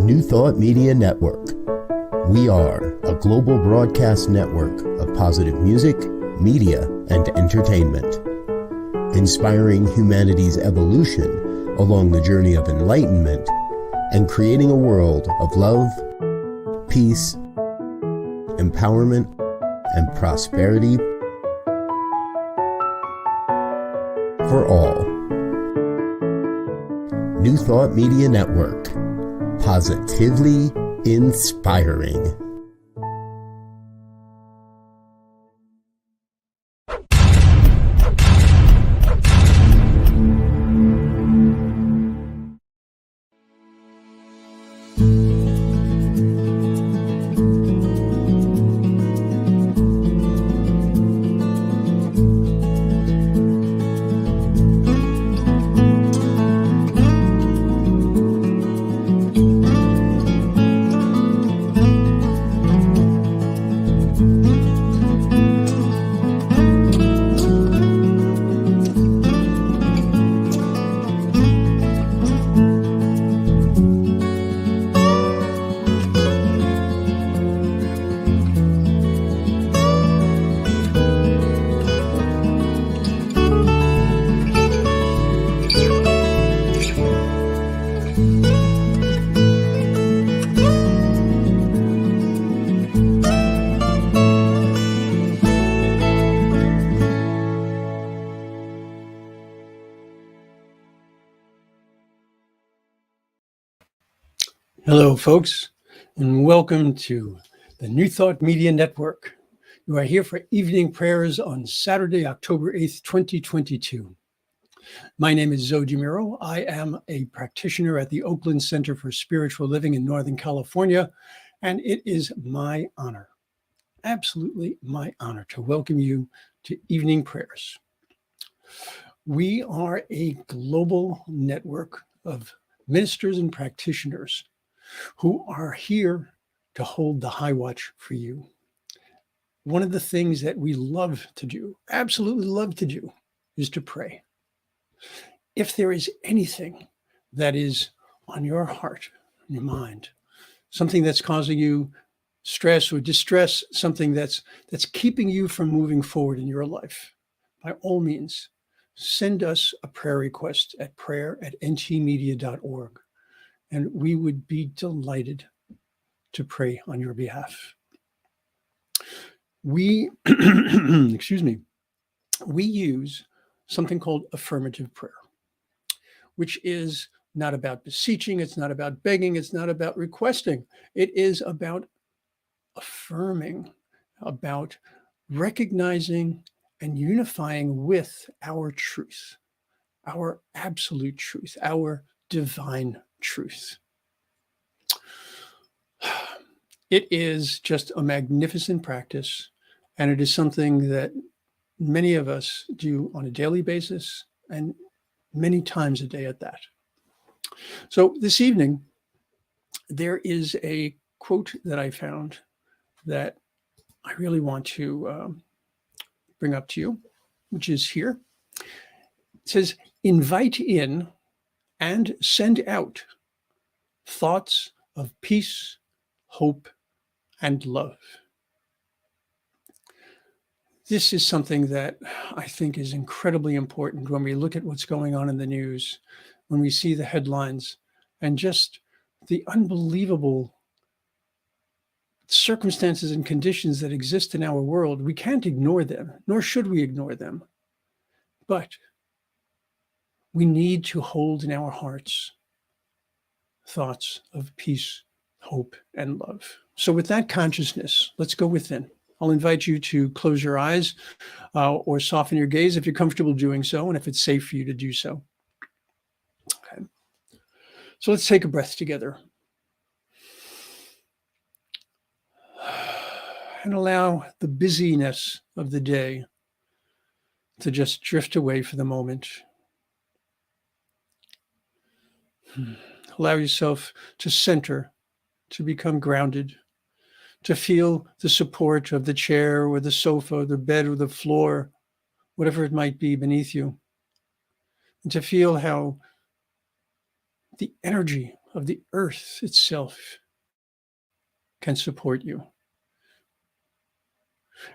New Thought Media Network. We are a global broadcast network of positive music, media, and entertainment, inspiring humanity's evolution along the journey of enlightenment and creating a world of love, peace, empowerment, and prosperity for all. New Thought Media Network. Positively inspiring. Hello, folks, and welcome to the New Thought Media Network. You are here for evening prayers on Saturday, October 8th, 2022. My name is Muro. I am a practitioner at the Oakland Center for Spiritual Living in Northern California, and it is my honor, absolutely my honor, to welcome you to evening prayers. We are a global network of ministers and practitioners who are here to hold the high watch for you. One of the things that we love to do, absolutely love to do, is to pray. If there is anything that is on your heart, on your mind, something that's causing you stress or distress, something that's keeping you from moving forward in your life, by all means, send us a prayer request at prayer@ntmedia.org. And we would be delighted to pray on your behalf. We, we use something called affirmative prayer, which is not about beseeching, it's not about begging, it's not about requesting. It is about affirming, about recognizing and unifying with our truth, our absolute truth, our divine truth. It is just a magnificent practice, and it is something that many of us do on a daily basis and many times a day at that. So this evening, there is a quote that I found that I really want to bring up to you, which is here. It says, "Invite in and send out thoughts of peace, hope, and love." This is something that I think is incredibly important when we look at what's going on in the news, when we see the headlines and just the unbelievable circumstances and conditions that exist in our world. We can't ignore them, nor should we ignore them. But we need to hold in our hearts thoughts of peace, hope, and love. So with that consciousness, let's go within. I'll invite you to close your eyes or soften your gaze if you're comfortable doing so, and if it's safe for you to do so. Okay. So let's take a breath together. And allow the busyness of the day to just drift away for the moment. Allow yourself to center, to become grounded, to feel the support of the chair or the sofa, or the bed or the floor, whatever it might be beneath you. And to feel how the energy of the earth itself can support you.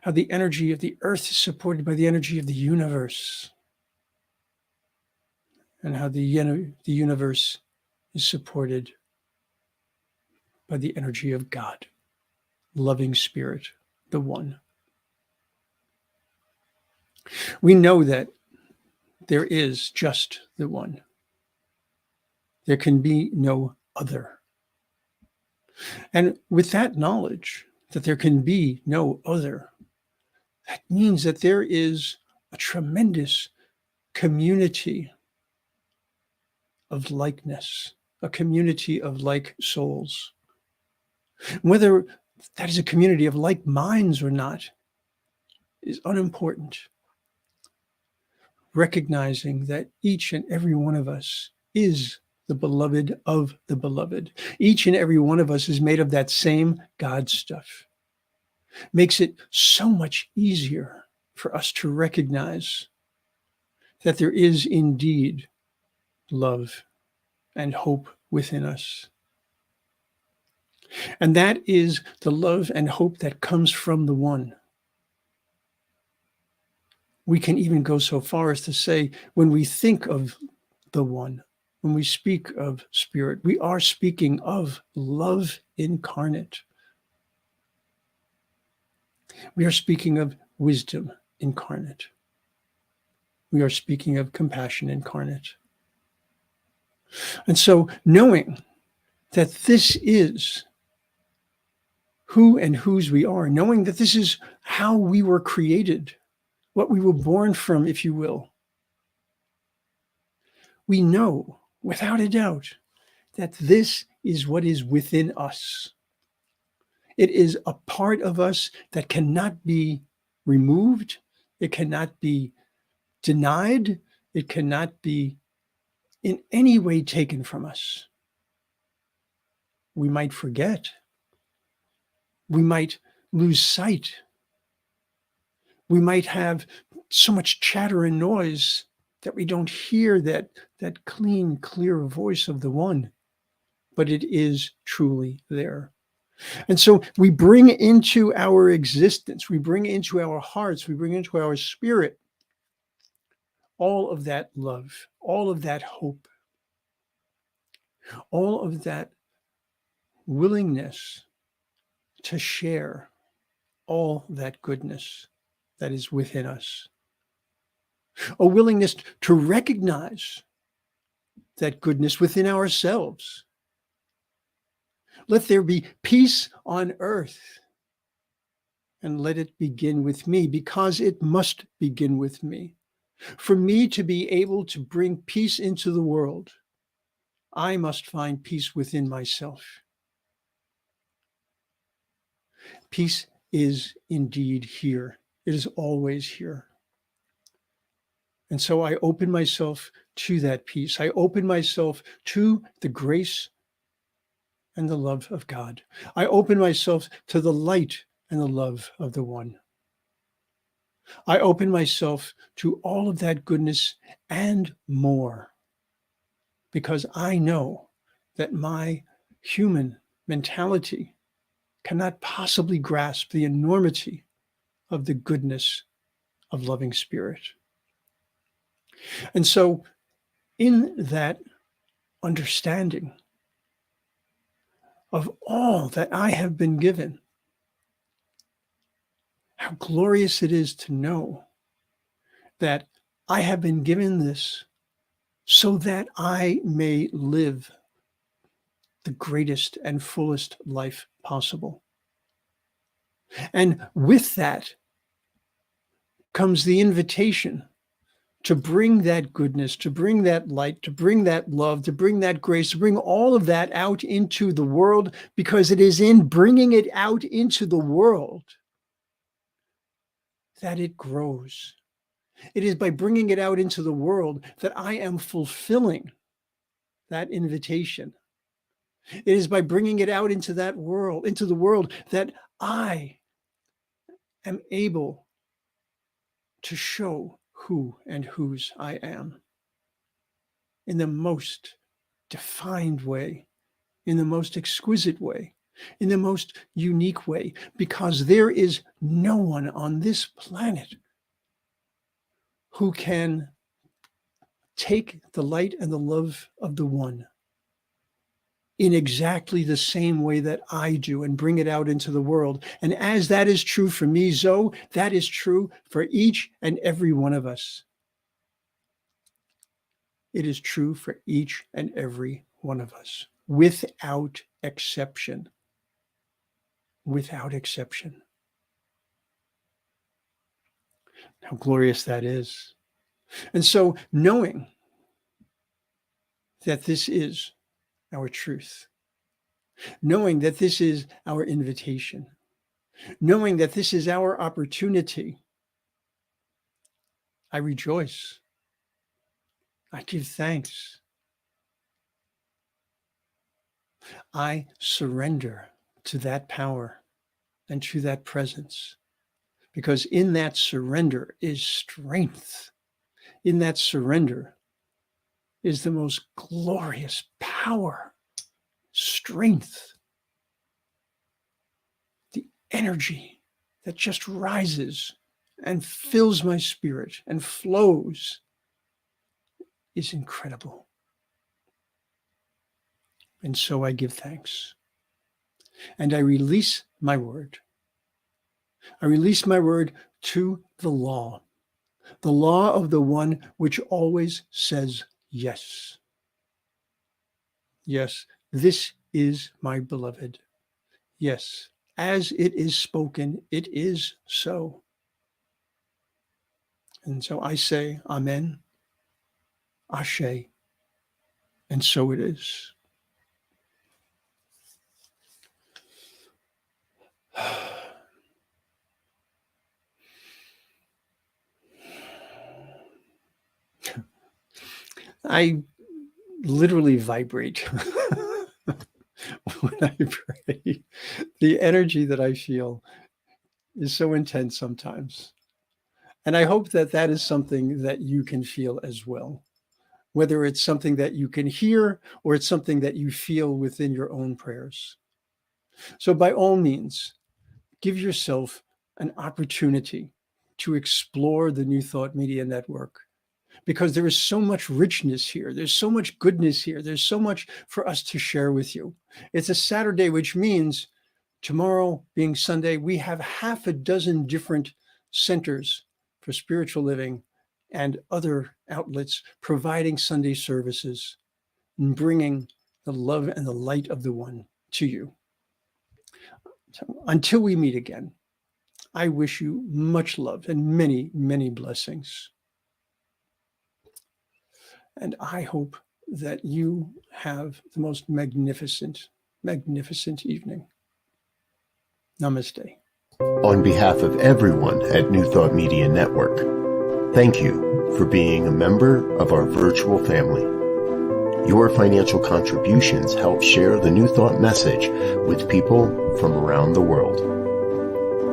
How the energy of the earth is supported by the energy of the universe. And how the universe is supported by the energy of God, loving spirit, the one. We know that there is just the one. There can be no other. And with that knowledge that there can be no other, that means that there is a tremendous community of likeness, a community of like souls. Whether that is a community of like minds or not is unimportant. Recognizing that each and every one of us is the beloved of the beloved. Each and every one of us is made of that same God stuff. Makes it so much easier for us to recognize that there is indeed love and hope within us. And that is the love and hope that comes from the one. We can even go so far as to say, when we think of the one, when we speak of spirit, we are speaking of love incarnate. We are speaking of wisdom incarnate. We are speaking of compassion incarnate. And so, knowing that this is who and whose we are, knowing that this is how we were created, what we were born from, if you will, we know without a doubt that this is what is within us. It is a part of us that cannot be removed. It cannot be denied. It cannot be in any way taken from us. We might forget. We might lose sight. We might have so much chatter and noise that we don't hear that clean, clear voice of the one, but it is truly there. And so we bring into our existence, we bring into our hearts, we bring into our spirit all of that love, all of that hope, all of that willingness to share all that goodness that is within us. A willingness to recognize that goodness within ourselves. Let there be peace on earth, and let it begin with me, because it must begin with me. For me to be able to bring peace into the world, I must find peace within myself. Peace is indeed here. It is always here. And so I open myself to that peace. I open myself to the grace and the love of God. I open myself to the light and the love of the one. I open myself to all of that goodness and more, because I know that my human mentality cannot possibly grasp the enormity of the goodness of loving spirit. And so, in that understanding of all that I have been given, how glorious it is to know that I have been given this so that I may live the greatest and fullest life possible. And with that comes the invitation to bring that goodness, to bring that light, to bring that love, to bring that grace, to bring all of that out into the world, because it is in bringing it out into the world that it grows. It is by bringing it out into the world that I am fulfilling that invitation. It is by bringing it out into that world, into the world, that I am able to show who and whose I am in the most defined way, in the most exquisite way, in the most unique way, because there is no one on this planet who can take the light and the love of the one in exactly the same way that I do and bring it out into the world. And as that is true for me, Zoe, that is true for each and every one of us. It is true for each and every one of us, without exception. Without exception. How glorious that is. And so, knowing that this is our truth, knowing that this is our invitation, knowing that this is our opportunity, I rejoice. I give thanks. I surrender to that power and to that presence, because in that surrender is strength. In that surrender is the most glorious power, strength, the energy that just rises and fills my spirit and flows is incredible. And so I give thanks. And I release my word. I release my word to the law of the one which always says yes. Yes, this is my beloved. Yes, as it is spoken, it is so. And so I say, Amen, Ashe, and so it is. I literally vibrate when I pray. The energy that I feel is so intense sometimes. And I hope that that is something that you can feel as well, whether it's something that you can hear or it's something that you feel within your own prayers. So by all means, give yourself an opportunity to explore the New Thought Media Network, because there is so much richness here. There's so much goodness here. There's so much for us to share with you. It's a Saturday, which means tomorrow being Sunday, we have half a dozen different centers for spiritual living and other outlets providing Sunday services and bringing the love and the light of the one to you. So until we meet again, I wish you much love and many, many blessings. And I hope that you have the most magnificent, magnificent evening. Namaste. On behalf of everyone at New Thought Media Network, thank you for being a member of our virtual family. Your financial contributions help share the New Thought message with people from around the world.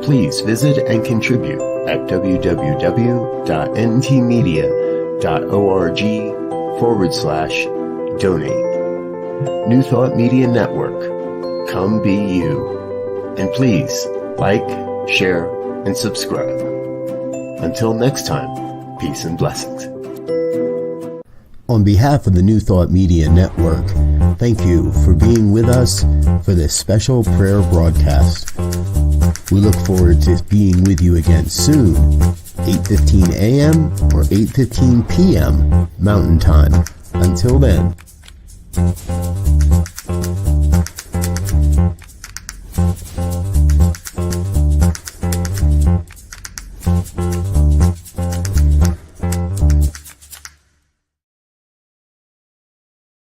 Please visit and contribute at www.ntmedia.org/donate. New Thought Media Network, come be you. And please like, share, and subscribe. Until next time, peace and blessings. On behalf of the New Thought Media Network, thank you for being with us for this special prayer broadcast. We look forward to being with you again soon, 8:15 a.m. or 8:15 p.m. Mountain Time. Until then.